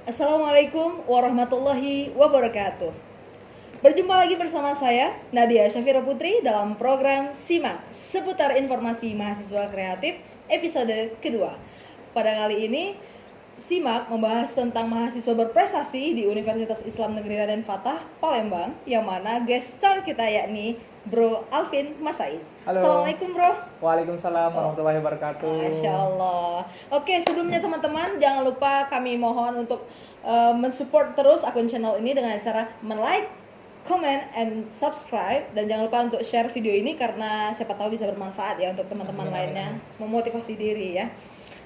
Assalamualaikum warahmatullahi wabarakatuh. Berjumpa lagi bersama saya, Nadia Syafira Putri, dalam program Simak seputar informasi mahasiswa kreatif episode kedua. Pada kali ini, Simak membahas tentang mahasiswa berprestasi di Universitas Islam Negeri Raden Fatah, Palembang, yang mana guest star kita yakni Bro Alvin Masaiz. Halo. Assalamualaikum bro. Waalaikumsalam warahmatullahi wabarakatuh. Masya Allah. Oke, sebelumnya teman-teman jangan lupa kami mohon untuk mensupport terus akun channel ini dengan cara like, comment, and subscribe, dan jangan lupa untuk share video ini karena siapa tahu bisa bermanfaat ya untuk teman-teman lainnya, memotivasi diri ya.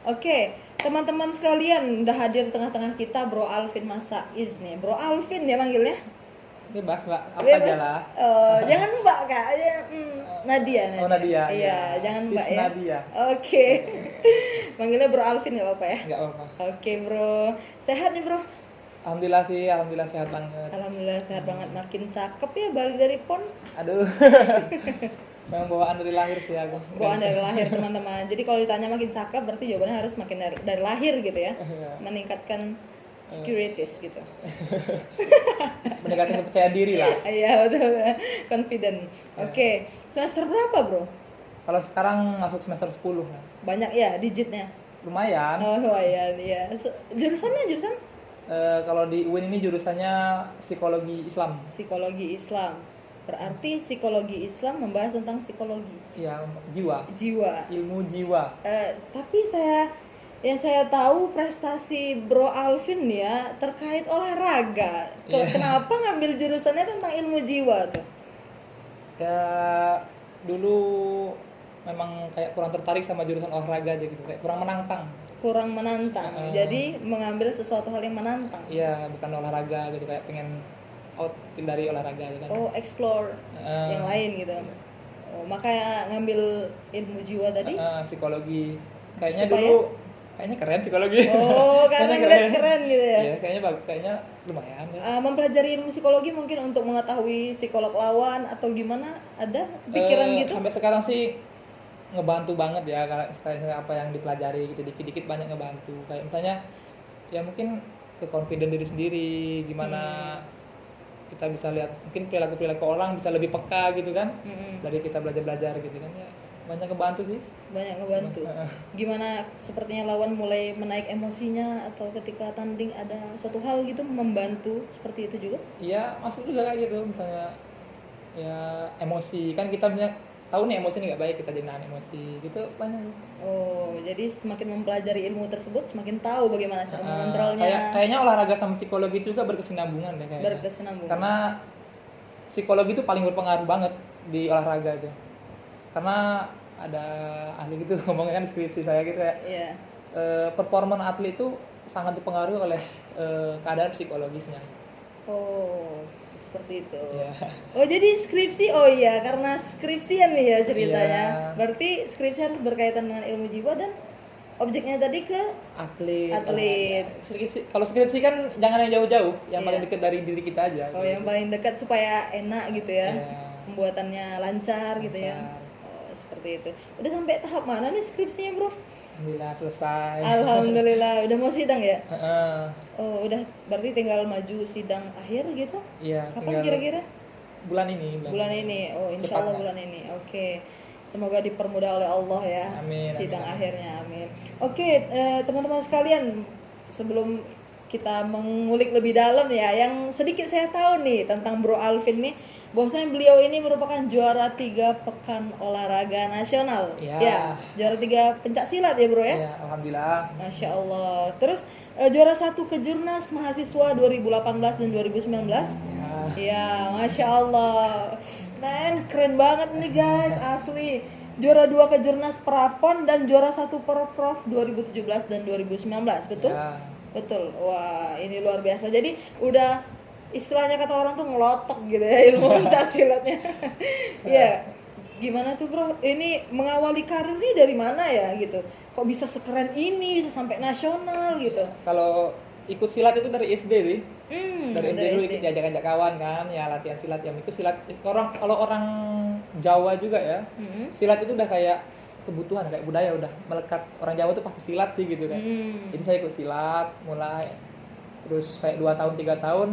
Oke, teman-teman sekalian, udah hadir di tengah-tengah kita Bro Alvin Masaiz nih. Bro Alvin ya manggilnya? Bebas mbak, apa Bebas. aja lah. Jangan mbak kak, Nadia. Oh Nadia. Iya, jangan Sis mbak ya. Nadia. Oke. Manggilnya Bro Alvin nggak apa-apa ya? Nggak apa-apa. Oke bro, sehat nih bro? Alhamdulillah sehat banget. Alhamdulillah sehat banget, makin cakep ya balik dari PON. Aduh. Memang bawaan dari lahir sih aku. Bawaan dari lahir teman-teman. Jadi kalau ditanya makin cakep berarti jawabannya harus makin dari lahir gitu ya. Meningkatkan securities gitu. Meningkatkan kepercayaan diri lah. Iya betul, confident. Oke, semester berapa bro? Kalau sekarang masuk semester 10 lah. Banyak ya digitnya? Lumayan. Oh lumayan ya. Jurusannya jurusan? Kalau di UIN ini jurusannya psikologi Islam. Psikologi Islam. Berarti psikologi Islam membahas tentang psikologi. Iya, jiwa. Jiwa. Ilmu jiwa. Tapi saya tahu prestasi Bro Alvin ya terkait olahraga. Kenapa ngambil jurusannya tentang ilmu jiwa tuh? Ya dulu memang kayak kurang tertarik sama jurusan olahraga aja gitu, kayak kurang menantang. Kurang menantang. Jadi mengambil sesuatu hal yang menantang. Iya, bukan olahraga gitu, kayak pengen out dari olahraga gitu kan. Oh, explore yang lain gitu. Oh, makanya ngambil ilmu jiwa tadi. Psikologi. Kayaknya Supaya? dulu kayaknya keren psikologi. Oh, karena ngeliat keren gitu ya. Iya, kayaknya lumayan ya. Mempelajari ilmu psikologi mungkin untuk mengetahui psikolog lawan atau gimana, ada pikiran gitu? Sampai sekarang sih ngebantu banget ya, kayak apa yang dipelajari gitu, dikit-dikit banyak ngebantu. Kayak misalnya ya mungkin ke confident diri sendiri, gimana kita bisa lihat mungkin perilaku orang bisa lebih peka gitu kan. Dari kita belajar gitu kan ya. Banyak ngebantu sih. Banyak ngebantu. Gimana sepertinya lawan mulai menaik emosinya atau ketika tanding ada suatu hal gitu membantu seperti itu juga? Iya, masuk juga kayak gitu, misalnya ya emosi kan, kita misalnya tahu nih emosi ini nggak baik, kita jadi nahan emosi gitu, banyak. Oh, jadi semakin mempelajari ilmu tersebut semakin tahu bagaimana cara mengontrolnya. Kayaknya olahraga sama psikologi juga berkesinambungan deh kayaknya. Berkesinambungan. Karena psikologi itu paling berpengaruh banget di olahraga itu. Karena ada ahli gitu ngomongnya kan di skripsi saya gitu ya. Iya. Performa atlet itu sangat dipengaruhi oleh keadaan psikologisnya. Oh, seperti itu. Yeah. Oh, jadi skripsi, oh iya, karena skripsian nih ya ceritanya. Yeah. Berarti skripsi harus berkaitan dengan ilmu jiwa dan objeknya tadi ke atlet. Kalau skripsi kan jangan yang jauh-jauh, yang Iya. paling dekat dari diri kita aja. Oh, yang paling dekat supaya enak gitu ya. Yeah. Pembuatannya lancar gitu ya. Oh, seperti itu. Udah sampai tahap mana nih skripsinya, Bro? Alhamdulillah selesai. Alhamdulillah, udah mau sidang ya? Heeh. Oh, udah berarti tinggal maju sidang akhir gitu? Iya. Kapan kira-kira? Bulan ini. Bulan ini. Oh, insya Allah bulan ini. Oke. Semoga dipermudah oleh Allah ya. Amin. Sidang amin. akhirnya. Amin. Oke, teman-teman sekalian, sebelum kita mengulik lebih dalam ya, yang sedikit saya tahu nih tentang Bro Alvin nih, bahwasanya beliau ini merupakan juara 3 pekan olahraga nasional. Ya. Juara 3 pencak silat ya Bro ya. Ya, alhamdulillah. Masya Allah. Terus juara 1 kejurnas mahasiswa 2018 dan 2019. Ya, Masya Allah. Men, keren banget nih guys, asli. Juara 2 kejurnas Prapon dan juara 1 Porprov 2017 dan 2019, betul? Ya. Betul. Wah, ini luar biasa. Jadi udah istilahnya kata orang tuh ngelotok gitu ya ilmu pencak silatnya. Iya. Gimana tuh Bro? Ini mengawali karirnya dari mana ya gitu? Kok bisa sekeren ini, bisa sampai nasional gitu? Kalau ikut silat itu dari SD sih. Dari SD dulu ikut diajak-ajak kawan kan, ya latihan silat, yang ikut silat. Kalau orang Jawa juga ya, silat itu udah kayak kebutuhan, kayak budaya, udah melekat. Orang Jawa tuh pasti silat sih gitu kan. Jadi saya ikut silat mulai. terus kayak 2 tahun 3 tahun,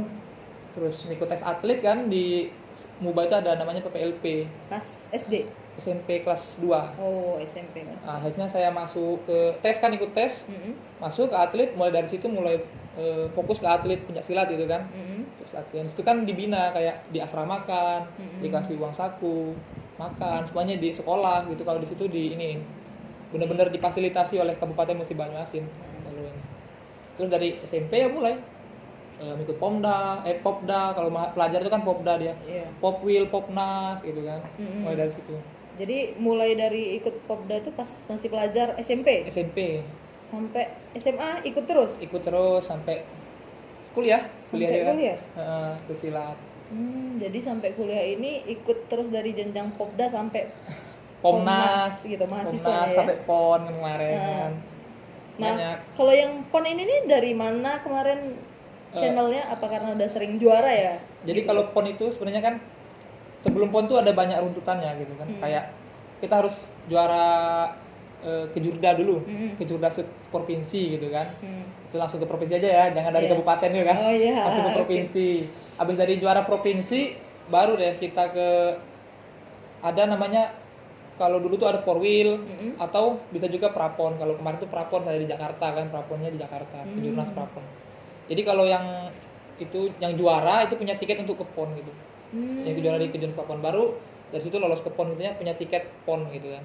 terus ikut tes atlet kan di MUBA itu ada namanya PPLP, Pas SD. SMP kelas 2. Oh, SMP kan. Nah, akhirnya saya masuk ke tes kan, ikut tes, Mm-mm. masuk ke atlet, mulai dari situ mulai fokus ke atlet pencaksilat gitu kan. Mm-mm. Terus latihan itu kan dibina kayak diasramakan, Mm-mm. dikasih uang saku, makan, semuanya di sekolah gitu. Kalau di situ di ini benar-benar difasilitasi oleh Kabupaten Musi Banyuasin. Kalau ini. Terus dari SMP ya mulai ikut Popda, kalau pelajar itu kan Popda dia. Iya. Popwil, Popnas gitu kan. Mm-mm. Mulai dari situ. Jadi mulai dari ikut Popda itu pas masih pelajar SMP SMP sampai SMA ikut terus. ikut terus sampai kuliah Sampai juga kan. kuliah? Ke silat. Jadi sampai kuliah ini ikut terus dari jenjang Popda sampai Pomnas gitu, mahasiswa Pomnas ya. sampai PON kemarin Nah. kan. Nah, Banyak. kalau yang PON ini nih dari mana kemarin channelnya? Apa karena udah sering juara ya? Jadi Gitu. kalau PON itu sebenarnya kan sebelum PON tuh ada banyak runtutannya gitu kan. Kayak kita harus juara kejurda dulu, kejurda provinsi gitu kan. Itu langsung ke provinsi aja ya, jangan dari Iya. kabupaten gitu kan. Oh iya. Langsung ke Oke. provinsi. Habis dari juara provinsi baru deh kita ke ada namanya, kalau dulu tuh ada Porwil atau bisa juga Prapon. Kalau kemarin tuh Prapon, saya di Jakarta kan, Praponnya di Jakarta, kejurnas Prapon. Jadi kalau yang itu yang juara itu punya tiket untuk ke PON gitu. Yang juara di kejurnas Prapon baru dari situ lolos ke PON gitu ya, punya tiket PON gitu kan.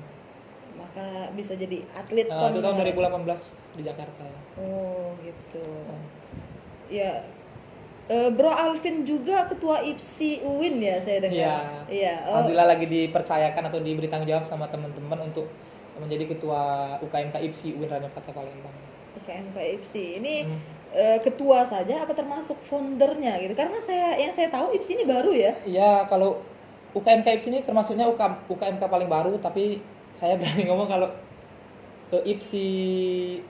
Maka bisa jadi atlet Nah, PON. itu tahun ya? 2018 di Jakarta. Oh, gitu. Ya. Bro Alvin juga ketua IPSI UIN ya, saya dengar. Iya. Iya. Oh, Alhamdulillah lagi dipercayakan atau diberi tanggung jawab sama teman-teman untuk menjadi ketua UKMK IPSI UIN Raden Fatah Palembang. UKMK IPSI ini ketua saja apa termasuk foundernya gitu? Karena yang saya tahu IPSI ini baru ya. Iya, kalau UKMK IPSI ini termasuknya UKMK paling baru, tapi saya berani ngomong kalau IPSI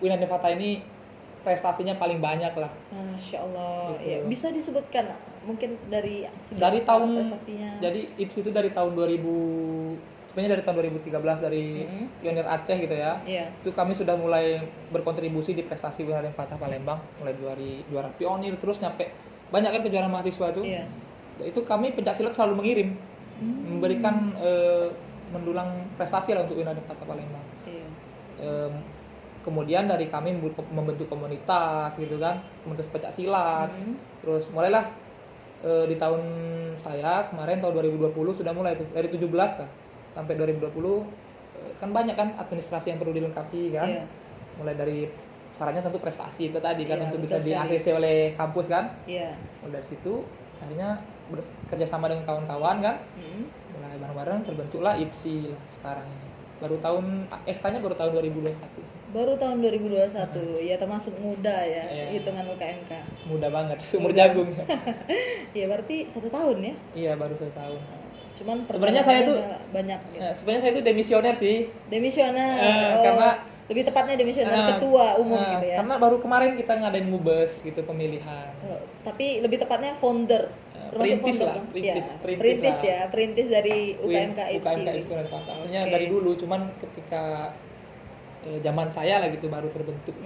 UIN Raden Fatah ini prestasinya paling banyak lah. Masya Allah. Gitu. Ya, bisa disebutkan mungkin dari segi Dari tahun prestasinya. Jadi IPSI itu dari tahun 2000, sebenarnya dari tahun 2013 dari Pionir Aceh gitu ya. Iya. Itu kami sudah mulai berkontribusi di prestasi UIN Raden Fatah Palembang, mulai dari juara pionir terus nyampe banyak kan kejuaraan mahasiswa itu. Iya. Itu kami pencaksilat selalu mengirim, memberikan mendulang prestasi lah untuk UIN Raden Fatah Palembang. Iya. Kemudian dari kami membentuk komunitas gitu kan, komunitas pencak silat. Terus mulailah di tahun saya kemarin tahun 2020 sudah mulai tuh dari 17 lah sampai 2020 kan banyak kan administrasi yang perlu dilengkapi kan. Iya. Mulai dari syaratnya tentu prestasi itu tadi kan, Iya, untuk betul bisa di sekali. ACC oleh kampus kan. Iya. Mulai dari situ akhirnya bekerja sama dengan kawan-kawan kan, mulai bareng-bareng terbentuklah IPSI lah sekarang ini. Baru tahun SK-nya baru tahun 2021. Baru tahun 2021. Ya termasuk muda ya, Iya. hitungan UKMK. Muda banget, umur jagung. Ya berarti 1 tahun ya. Iya, baru 1 tahun. Cuman Sebenarnya saya tuh udah banyak gitu. Sebenarnya saya itu demisioner sih. Demisioner. Karena lebih tepatnya demisioner ketua umum gitu ya. Karena baru kemarin kita ngadain mubes gitu, pemilihan. Tapi lebih tepatnya founder. Termasuk Perintis founder, lah, kan? perintis, Ya, perintis perintis lah. ya, perintis dari UKMK IPSI. UKMK IPSI Raden Fatah. Maksudnya Oke. dari dulu, cuman ketika zaman saya lah gitu baru terbentuk.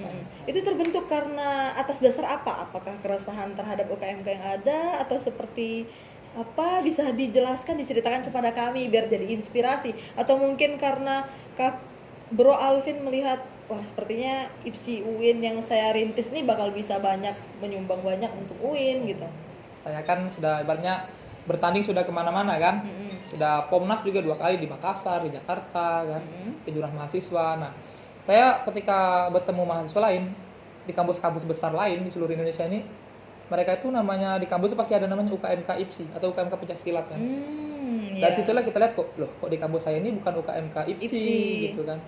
Itu terbentuk karena atas dasar apa? Apakah keresahan terhadap UKMK yang ada atau seperti apa, bisa dijelaskan, diceritakan kepada kami biar jadi inspirasi, atau mungkin karena Bro Alvin melihat wah sepertinya IPSI UIN yang saya rintis ini bakal bisa menyumbang banyak untuk UIN gitu. Saya kan sudah ibaratnya bertanding sudah kemana-mana kan, sudah Pomnas juga 2 kali di Makassar, di Jakarta kan, kejurnas mahasiswa. Nah, saya ketika bertemu mahasiswa lain di kampus-kampus besar lain di seluruh Indonesia ini, mereka itu namanya di kampus itu pasti ada namanya UKMK IPSI atau UKMK pencaksilat kan. Dari situlah kita lihat kok di kampus saya ini bukan UKMK IPSI gitu kan.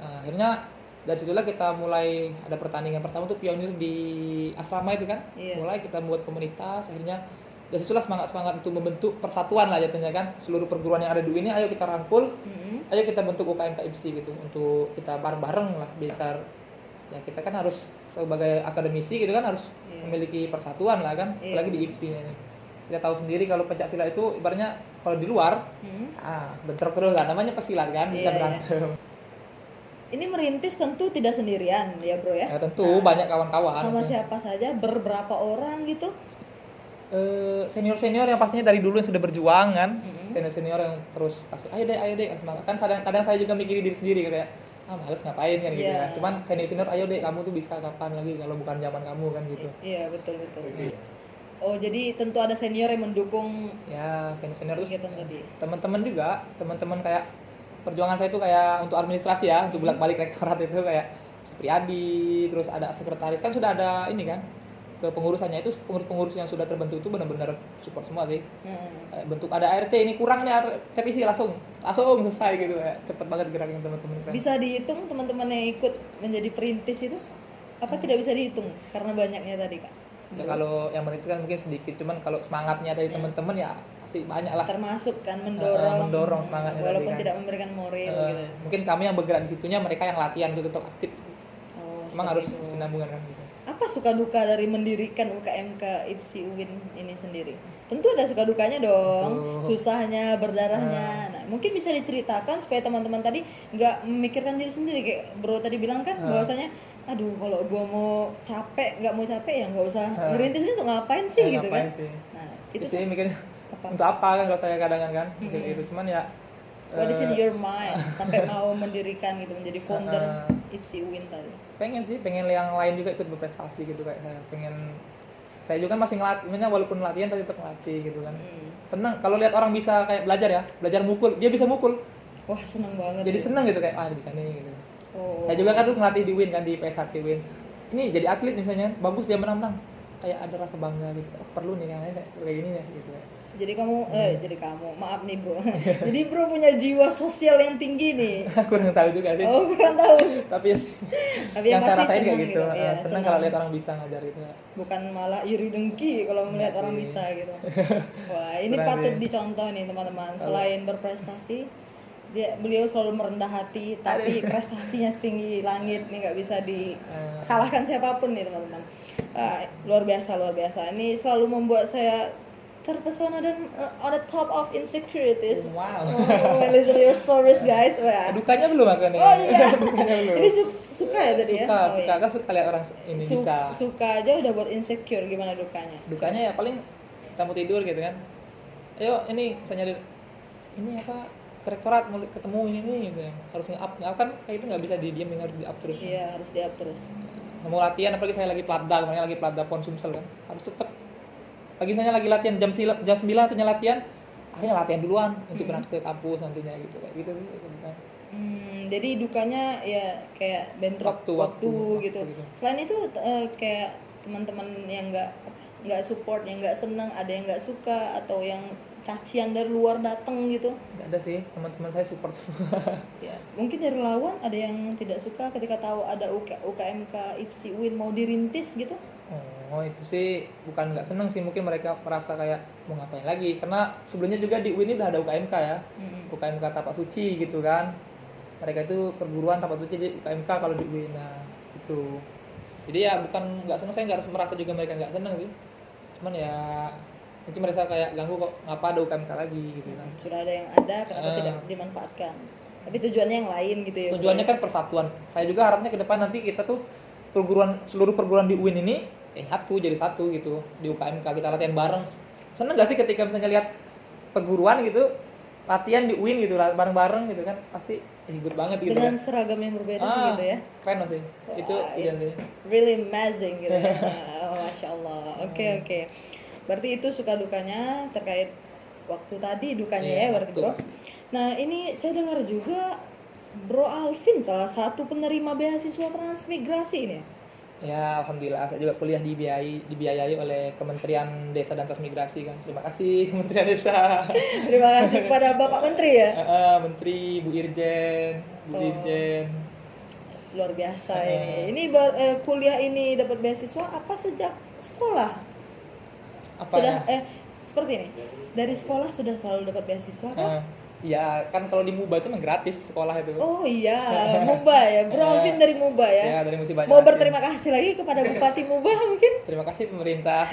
Nah, akhirnya dari situlah kita mulai ada pertandingan pertama tuh pionir di asrama itu kan. Mulai kita membuat komunitas, akhirnya dari situlah semangat untuk membentuk persatuan lah jatuhnya kan. Seluruh perguruan yang ada di ini ayo kita rangkul, ayo kita bentuk UKMK IPSI gitu, untuk kita bareng-bareng lah biar ya kita kan harus sebagai akademisi gitu kan harus memiliki persatuan lah kan, apalagi di IPSI ini. Kita tahu sendiri kalau pencaksilat itu ibaratnya kalau di luar bentrok terus kan, namanya pesilat kan, bisa berantem. ini merintis tentu tidak sendirian ya bro ya. Ya tentu banyak kawan-kawan. Sama siapa saja, berberapa orang gitu? Senior-senior yang pastinya dari dulu yang sudah berjuang kan. Mm-hmm. Senior-senior yang terus kasih ayo deh semangat. Kan kadang saya juga mikirin diri sendiri kayak males ngapain kan gitu kan. Cuman senior-senior ayo deh kamu tuh bisa kapan lagi kalau bukan zaman kamu kan gitu. Iya betul. Oh jadi tentu ada senior yang mendukung ya senior terus kegiatan tadi. Teman-teman juga teman-teman kayak perjuangan saya itu kayak untuk administrasi ya, untuk bolak-balik rektorat itu kayak Supriyadi, terus ada sekretaris kan sudah ada ini kan kepengurusannya itu pengurus-pengurus yang sudah terbentuk itu benar-benar support semua sih. Bentuk ada ART ini kurang nih revisi langsung selesai gitu ya, cepet banget gerakin teman-teman. Bisa dihitung teman-teman yang ikut menjadi perintis itu apa tidak bisa dihitung karena banyaknya tadi kak? Ya, kalau yang merintis kan mungkin sedikit, cuman kalau semangatnya dari teman-teman ya pasti banyak lah. Termasuk kan mendorong semangatnya walaupun tadi kan. tidak memberikan moral gitu. Mungkin kami yang bergerak di situnya, mereka yang latihan itu tetap aktif. Emang harus itu. sinambungan kan gitu. Apa suka duka dari mendirikan UKMK IPSI UIN ini sendiri? Tentu ada suka dukanya dong, susahnya, berdarahnya. Nah, mungkin bisa diceritakan supaya teman-teman tadi nggak memikirkan diri sendiri kayak bro tadi bilang kan bahwasanya aduh kalau gua mau capek nggak mau capek ya nggak usah ngerintis ini untuk ngapain sih gitu ngapain kan sih. Nah itu sih kan mikirnya untuk apa kan kalau saya kadang kan gitu cuman ya what is in your mind sampai mau mendirikan gitu menjadi founder IPSI UIN tadi. pengen yang lain juga ikut berprestasi gitu kayak saya juga kan masih ngelatih, walaupun latihan tapi tetap ngelatih gitu kan. Seneng kalau lihat orang bisa kayak belajar mukul, dia bisa mukul, wah seneng banget jadi ya. seneng gitu kayak dia bisa nih gitu. Saya juga kan dulu ngelatih di WIN kan, di PS1 WIN. Ini jadi atlet misalnya, bagus dia menang-menang. Kayak ada rasa bangga gitu. Perlu nih yang lain kayak gini ya gitu. Jadi kamu, maaf nih bro. Jadi bro punya jiwa sosial yang tinggi nih. Kurang tahu juga sih. Oh kurang tahu. Tapi Tapi yang saya rasain kayak gitu. Ya, senang kalau lihat orang bisa ngajar itu. Bukan malah iri dengki kalau melihat orang bisa gitu. Wah ini patut dicontoh nih teman-teman. Selain berprestasi, beliau selalu merendah hati, tapi prestasinya setinggi langit nih, nggak bisa dikalahkan siapapun nih teman-teman. Luar biasa. Ini selalu membuat saya terpesona dan on the top of insecurities. Wow. When listen your stories guys. Dukanya belum akan nih. Oh iya. Dukanya belum. Ini suka ya tadi ya? Suka kan suka lihat orang ini bisa. Suka aja udah buat insecure, gimana dukanya? Dukanya ya paling kita mau tidur gitu kan. Ayo ini misalnya ini apa ke rektorat mau ketemu ini gitu ya. Harus nge-up kan kayak itu nggak bisa didiemin, harus di-up terus. Iya, harus di-up terus. Mau latihan apalagi saya lagi platda, kemarin lagi platda pon Sumsel kan. Harus tetap pagi misalnya lagi latihan jam 9 atau latihan, akhirnya latihan duluan untuk berangkat ke kampus nantinya gitu kayak gitu sih kan. Jadi dukanya ya kayak bentrok waktu gitu. Selain itu kayak teman-teman yang nggak support, yang nggak senang, ada yang nggak suka atau yang cacian dari luar datang gitu? Nggak ada sih, teman-teman saya support semua. Ya, mungkin dari lawan ada yang tidak suka ketika tahu ada UKMK IPSI UIN mau dirintis gitu? Oh itu sih bukan nggak seneng sih, mungkin mereka merasa kayak mau ngapain lagi, karena sebelumnya juga di UIN ini udah ada UKMK ya, UKMK Tapak Suci gitu kan. Mereka itu perguruan Tapak Suci di UKMK kalau di UIN, nah itu. Jadi ya bukan nggak seneng, saya nggak harus merasa juga mereka nggak seneng sih, cuman ya mungkin mereka kayak ganggu kok ngapa ada UKMK lagi gitu kan. Sudah ada yang ada, kenapa tidak dimanfaatkan? Tapi tujuannya yang lain gitu ya. Tujuannya kan persatuan. Saya juga harapnya ke depan nanti kita tuh seluruh perguruan di UIN ini jadi satu gitu di UKMK, kita latihan bareng. Seneng gak sih ketika misalnya lihat perguruan gitu latihan di UIN gitu bareng-bareng gitu kan, pasti good banget gitu dengan kan. seragam yang berbeda gitu ya. Keren sih. Itu ideal sih. Really amazing gitu ya. Masya Allah. Oke. Berarti itu suka dukanya terkait waktu tadi, dukanya ya berarti bro. Nah ini saya dengar juga Bro Alvin salah satu penerima beasiswa transmigrasi ini. Ya alhamdulillah, saya juga kuliah dibiayai oleh Kementerian Desa dan Transmigrasi kan. Terima kasih Kementerian Desa. Terima kasih kepada Bapak Menteri ya. Menteri, Bu Irjen. Luar biasa ini. Ini kuliah ini dapat beasiswa apa sejak sekolah? Seperti ini. Dari sekolah sudah selalu dapat beasiswa kan? Ya kan kalau di MUBA itu memang gratis sekolah itu. Oh iya, Muba ya, Bro Alvin dari Muba ya. Ya dari Musi Banyuasin. Mau berterima kasih lagi kepada Bupati Muba mungkin? Terima kasih pemerintah.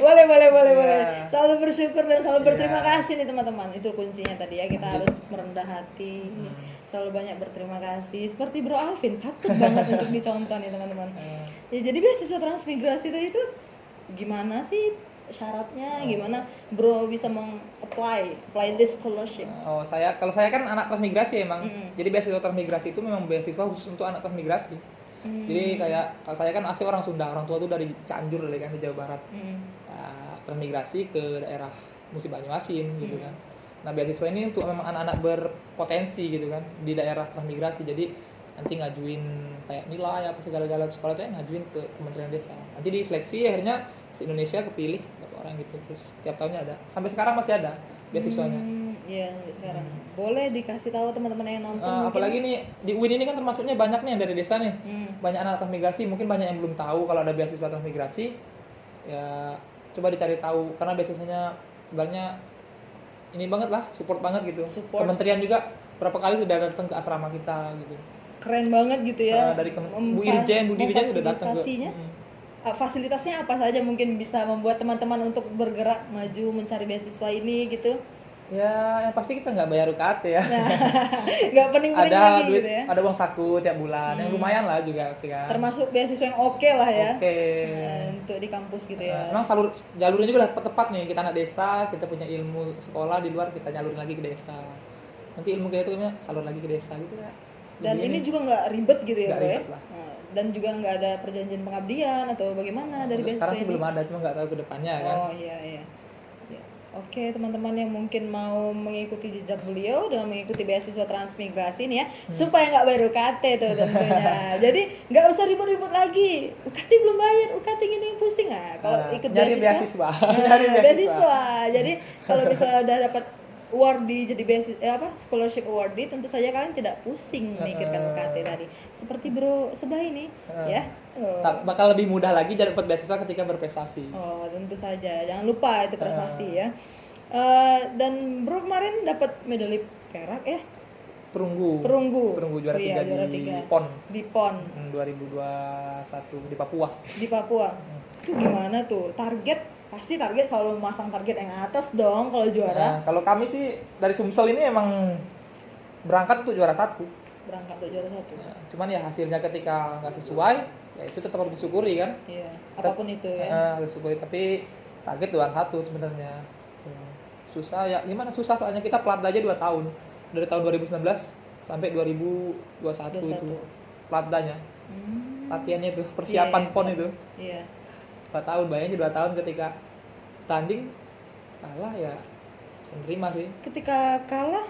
Boleh. Iya. Selalu bersyukur dan selalu berterima Iya. kasih nih teman-teman. Itu kuncinya tadi ya, kita harus merendah hati. Selalu banyak berterima kasih. Seperti Bro Alvin, patut banget untuk dicontoh nih teman-teman. Ya jadi beasiswa transmigrasi tadi itu gimana sih syaratnya, gimana Bro bisa apply this scholarship? Oh, kalau saya kan anak transmigrasi emang. Jadi beasiswa transmigrasi itu memang beasiswa khusus untuk anak transmigrasi. Jadi kayak kalau saya kan asli orang Sunda, orang tua tuh dari Cianjur kan di Jawa Barat. Transmigrasi ke daerah Musi Banyuasin gitu kan. Nah, beasiswa ini untuk memang anak-anak berpotensi gitu kan di daerah transmigrasi. Jadi nanti ngajuin kayak nilai apa segala-gala sekolah itu ngajuin ke Kementerian Desa. Nanti diseleksi akhirnya se-Indonesia kepilih berapa orang gitu, terus tiap tahunnya ada. Sampai sekarang masih ada beasiswanya. Iya, sampai sekarang. Boleh dikasih tahu teman-teman yang nonton mungkin? Apalagi nih di UIN ini kan termasuknya banyak nih yang dari desa nih. Banyak anak transmigrasi, mungkin banyak yang belum tahu kalau ada beasiswa transmigrasi. Ya coba dicari tahu karena beasiswanya sebenarnya ini banget lah, support banget gitu. Kementerian juga berapa kali sudah datang ke asrama kita gitu. Keren banget gitu ya. Dari Bu Dirjen sudah datang ke. Fasilitasnya apa saja mungkin bisa membuat teman-teman untuk bergerak maju mencari beasiswa ini gitu? Ya, yang pasti kita nggak bayar UKT ya. Nah, nggak pening-pening ada lagi duit, gitu ya. ada uang saku tiap bulan, yang lumayan lah juga pasti kan. Termasuk beasiswa yang oke lah ya. Oke. Untuk di kampus gitu ya. Memang jalurnya juga tepat nih, kita anak desa, kita punya ilmu sekolah di luar, kita nyalurin lagi ke desa. Nanti ilmu kita itu salur lagi ke desa gitu ya. Dan ini juga nggak ribet gitu ya, Nggak Bro ya. ribet lah. Dan juga nggak ada perjanjian pengabdian atau bagaimana dari beasiswa sekarang sih ini? belum ada, cuma nggak tahu ke depannya kan. Oh iya. Ya. Oke, teman-teman yang mungkin mau mengikuti jejak beliau dengan mengikuti beasiswa transmigrasi nih ya, supaya nggak bayar UKT tuh tentunya. Jadi nggak usah ribut-ribut lagi. UKT belum bayar, UKT gini pusing nggak? Kalau ikut Nyari beasiswa. Nyari Beasiswa. Jadi kalau misalnya udah dapat awardee jadi scholarship awardee, tentu saja kalian tidak pusing memikirkan UKT tadi. Seperti Bro sebelah ini, ya. Bakal lebih mudah lagi dapat beasiswa ketika berprestasi. Oh, tentu saja. Jangan lupa itu prestasi ya. Dan Bro kemarin dapat medali perak ya? Perunggu juara 3 di PON. Di PON 2021 di Papua. Di Papua. Itu gimana tuh? Pasti target selalu memasang target yang atas dong kalau juara. Nah, kalau kami sih dari Sumsel ini emang berangkat tuh juara 1. Ya, cuman ya hasilnya ketika nggak sesuai, ya itu tetap harus disyukuri kan. Iya, apapun itu ya. Harus disyukuri, tapi target juara 1 sebenarnya. Susah ya, gimana susah soalnya kita pelat aja 2 tahun. Dari tahun 2019 sampai 2021 itu pelatdanya. Latihannya itu persiapan PON itu. Iya. 2 tahun, bayangin 2 tahun ketika tanding kalah ya bisa nerima sih. Ketika kalah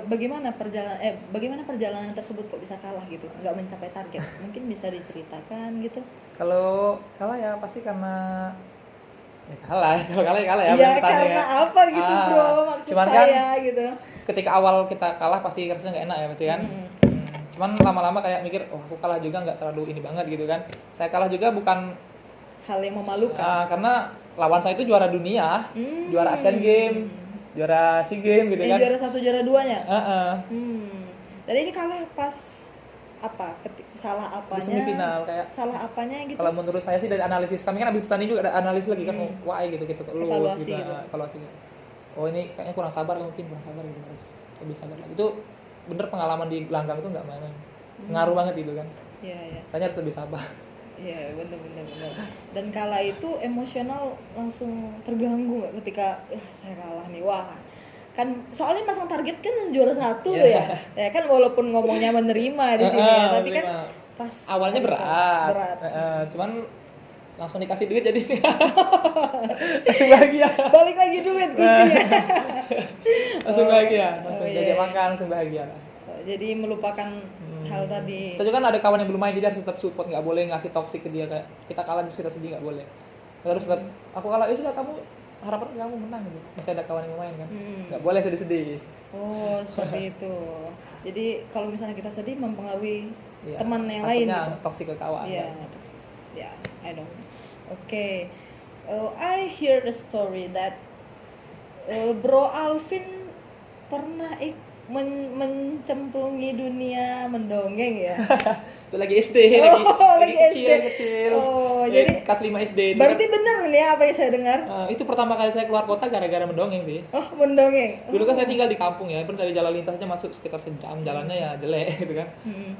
bagaimana perjalanan tersebut kok bisa kalah gitu, nggak mencapai target? Mungkin bisa diceritakan gitu. Kalau kalah ya pasti karena ya kalah. Kalau kalah ya kalah ya. Iya, karena apa gitu bro, maksud cuman saya kan, gitu. Ketika awal kita kalah pasti rasanya nggak enak ya pasti kan. Cuman lama-lama kayak mikir, aku kalah juga nggak terlalu ini banget gitu kan. Saya kalah juga bukan hal yang memalukan. Karena lawan saya itu juara dunia, juara Asian Games, juara SEA Games gitu kan. Juara 1, juara 2-nya. Dan ini kalah pas apa? Salah apanya? Di semifinal kayak. Salah apanya gitu? Kalau menurut saya sih dari analisis kami kan habis pertanding juga ada analisis lagi kan, why gitu evaluasi gitu. Gitu. Evaluasi. Oh ini kayaknya kurang sabar gitu, harus lebih sabar lagi. Itu bener pengalaman di gelanggang itu nggak main. Ngaruh banget gitu kan. Iya. Kayaknya harus lebih sabar. Iya benar. Dan kala itu emosional langsung terganggu nggak ketika saya kalah nih, wah kan soalnya pasang target kan juara 1 tuh ya kan walaupun ngomongnya menerima di sini ya, tapi kan pas awalnya berat. Cuman langsung dikasih duit jadi langsung bahagia. Balik lagi duit kuncinya. Langsung bahagia, langsung diajak makan, langsung bahagia. Jadi melupakan hal tadi. Kita juga kan ada kawan yang belum main, jadi harus tetap support, nggak boleh ngasih toksik ke dia kayak kita kalah terus kita sedih, nggak boleh. Harus tetap aku kalah ya sudah, kamu harapan kamu menang gitu. Masih ada kawan yang mau main kan, nggak boleh sedih-sedih. Oh seperti itu. Jadi kalau misalnya kita sedih mempengaruhi teman yang lain. Gitu. Toksik ke kawan. Iya, toksik. Ya, I don't know. Okay. I hear the story that Bro Alvin pernah mencemplungi dunia mendongeng ya? Itu lagi SD, Lagi kecil, SD. kecil. Oh, jadi kelas 5 SD. Ini berarti kan, benar nih ya apa yang saya dengar? itu pertama kali saya keluar kota gara-gara mendongeng sih. Oh, mendongeng. Dulu kan saya tinggal di kampung ya, pun dari jalan lintasnya masuk sekitar sejam, jalannya ya jelek gitu kan. Hmm.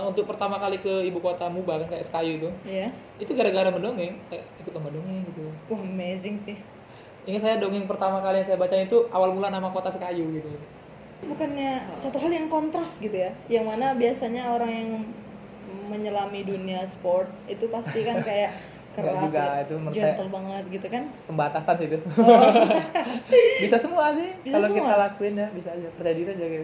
Untuk pertama kali ke ibu kota Muba kan kayak Sekayu Iya. itu gara-gara mendongeng, kayak ikut lomba dongeng gitu. Wah, amazing sih. Ingat saya dongeng pertama kali yang saya baca itu awal mula nama kota Sekayu gitu. Bukannya satu hal yang kontras gitu ya, yang mana biasanya orang yang menyelami dunia sport itu pasti kan kayak Enggak keras juga, ya, itu menurut gentle banget gitu kan. Pembatasan itu. Oh, Bisa semua sih Bisa kalau semua? kita lakuin ya, bisa aja, percaya diri aja gitu.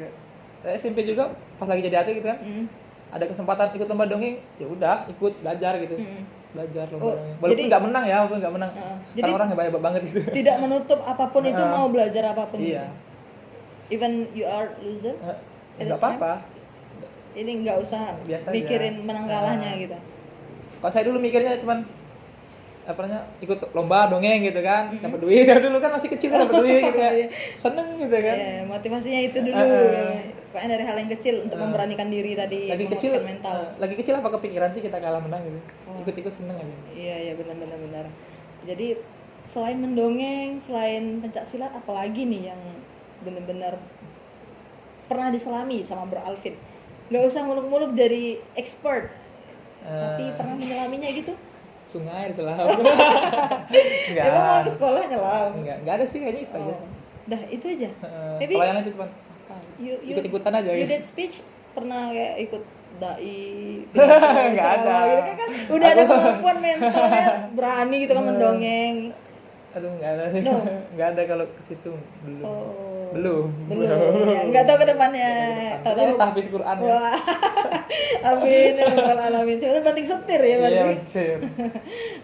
Saya SMP juga pas lagi jadi atlet gitu kan, mm, ada kesempatan ikut lomba dongeng, ya udah ikut belajar gitu. mm. Belajar lomba Oh, dongeng. Walaupun jadi- nggak menang ya, walaupun nggak menang. Jadi Karena orang hebat-hebat banget gitu. tidak menutup apapun itu, mau belajar apapun Iya. itu. Even you are loser, Nggak apa-apa. ini nggak usah Biasa aja. mikirin menang kalahnya gitu. Kalau saya dulu mikirnya cuman apa namanya, ikut lomba dongeng gitu kan, Mm-mm. dapat duit. Dari dulu kan masih kecil kan dapat duit gitu ya. Iya. Seneng gitu kan. Ya, motivasinya itu dulu. Pokoknya dari hal yang kecil untuk memberanikan diri tadi, Lagi kecil, menguatkan mental. lagi kecil apa kepikiran sih kita kalah menang gitu. Oh. Ikut-ikut seneng aja. Iya benar. Jadi selain mendongeng, selain pencak silat, apalagi nih yang benar-benar pernah diselami sama Bro Alvin? Nggak usah muluk-muluk jadi expert, tapi pernah menyelaminya gitu. Sungai di selam. Enggak. Emang mau ke sekolah nyelam? Enggak ada sih kayaknya itu aja. Dah itu aja. Maybe Kalau yang lain itu cuman you ikut-ikutan aja you gitu. did speech pernah kayak ikut dai Nggak ada. gitu kan udah ada kemampuan mentalnya, berani gitu kan mendongeng. Aduh, enggak ada sih. No. Enggak ada kalau ke situ belum. Oh, Belum. ya, nggak tahu ke depannya. Tahu tahfiz Quran ya. Wah, amin ya rabbal alamin. Sebenarnya penting setir ya Iya, berarti. pasti.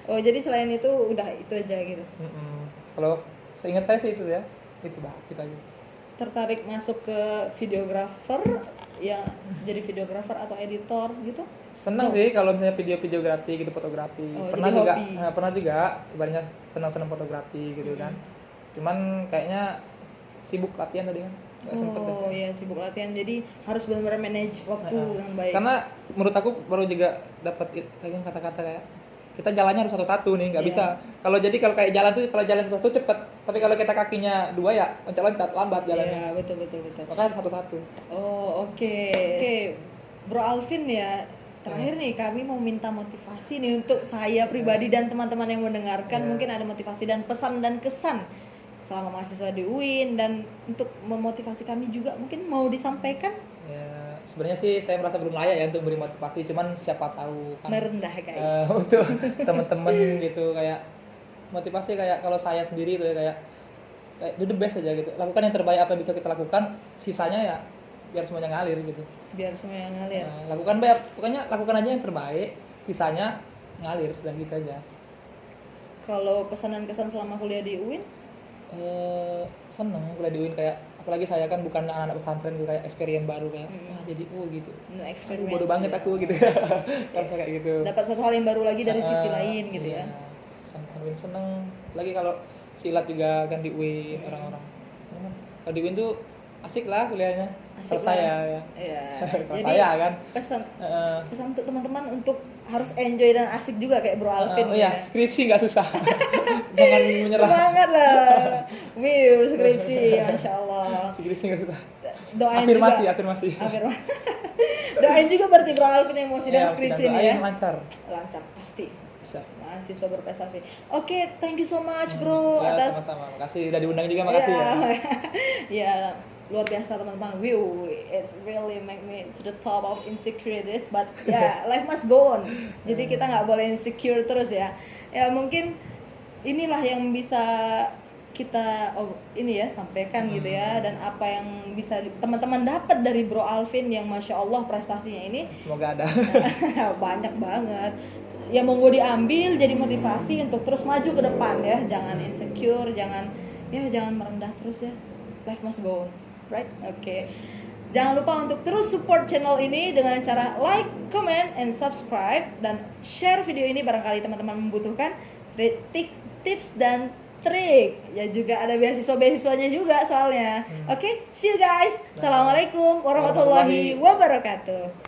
Oh, jadi selain itu udah itu aja gitu. Kalau seingat saya sih itu ya. Itu aja. Tertarik masuk ke videographer, ya jadi videographer atau editor gitu? Senang Oh. sih kalau misalnya video-videografi gitu, fotografi. Oh, Pernah jadi juga, hobi. pernah juga ibaratnya senang-senang fotografi gitu kan. Cuman kayaknya sibuk latihan tadi kan. Nggak sempet deh. Oh iya, sibuk latihan, jadi harus benar-benar manage waktu dengan baik. Karena menurut aku baru juga dapat kayak kata-kata kayak kita jalannya harus satu-satu nih, nggak Iya. bisa. Kalau kayak jalan tuh, kalau jalan satu cepet, tapi kalau kita kakinya dua ya loncat-loncat lambat jalannya. Iya, betul. Makanya harus satu-satu. Oh, oke. Oke, Bro Alvin ya. Terakhir nih kami mau minta motivasi nih untuk saya pribadi dan teman-teman yang mendengarkan. Iya. Mungkin ada motivasi dan pesan dan kesan selama mahasiswa di UIN, dan untuk memotivasi kami juga mungkin mau disampaikan. Ya, sebenarnya sih saya merasa belum layak ya untuk beri motivasi, cuman siapa tahu kan Merendah guys. untuk teman-teman gitu, kayak motivasi kayak kalau saya sendiri itu ya kayak do the best aja gitu, lakukan yang terbaik apa yang bisa kita lakukan, sisanya ya biar semuanya ngalir gitu. Biar semuanya ngalir. Lakukan baik, pokoknya lakukan aja yang terbaik, sisanya ngalir, udah gitu aja. Kalau pesan dan kesan selama kuliah di UIN? Seneng kuliah di UIN, kayak apalagi saya kan bukan anak pesantren gitu, kayak experience baru kayak wah jadi gitu. No Aduh, experience. bodoh banget ya. aku gitu. Karena kayak gitu. Dapat satu hal yang baru lagi dari sisi lain gitu ya. Seneng. Lagi kalau silat juga kan di UIN, orang-orang seneng. Kalau di UIN tuh asik lah kuliahnya. Asik Kalau lah. saya ya. Iya. Kalau Jadi saya kan. pesan untuk teman-teman untuk harus enjoy dan asik juga kayak Bro Alvin. Oh iya, ya. skripsi nggak susah. Jangan menyerah. Semangat lah. Wiu skripsi, Masya Allah. Skripsi nggak susah. Doain Afirmasi. Afirmasi. Doain juga berarti Bro Alvin yang mau sidang Iya, skripsi sidang ini doain ya. lancar. Lancar pasti. Bisa. Mahasiswa berprestasi. Oke, thank you so much Bro Ya, atas sama-sama. Makasih udah diundang juga, makasih ya. Ya, luar biasa teman-teman. Wow, it's really make me to the top of insecurities, but yeah, life must go on. Jadi kita nggak boleh insecure terus ya. Ya mungkin inilah yang bisa kita ini ya sampaikan gitu ya, dan apa yang bisa teman-teman dapat dari Bro Alvin yang Masya Allah prestasinya ini Semoga ada. banyak banget. Ya monggo diambil jadi motivasi untuk terus maju ke depan ya. Jangan insecure, jangan merendah terus ya. Life must go on, right? Oke. Jangan lupa untuk terus support channel ini dengan cara like, comment, and subscribe, dan share video ini barangkali teman-teman membutuhkan tips dan trik. Ya juga ada beasiswa-beasiswanya juga soalnya. Oke, see you guys. Assalamualaikum warahmatullahi wabarakatuh.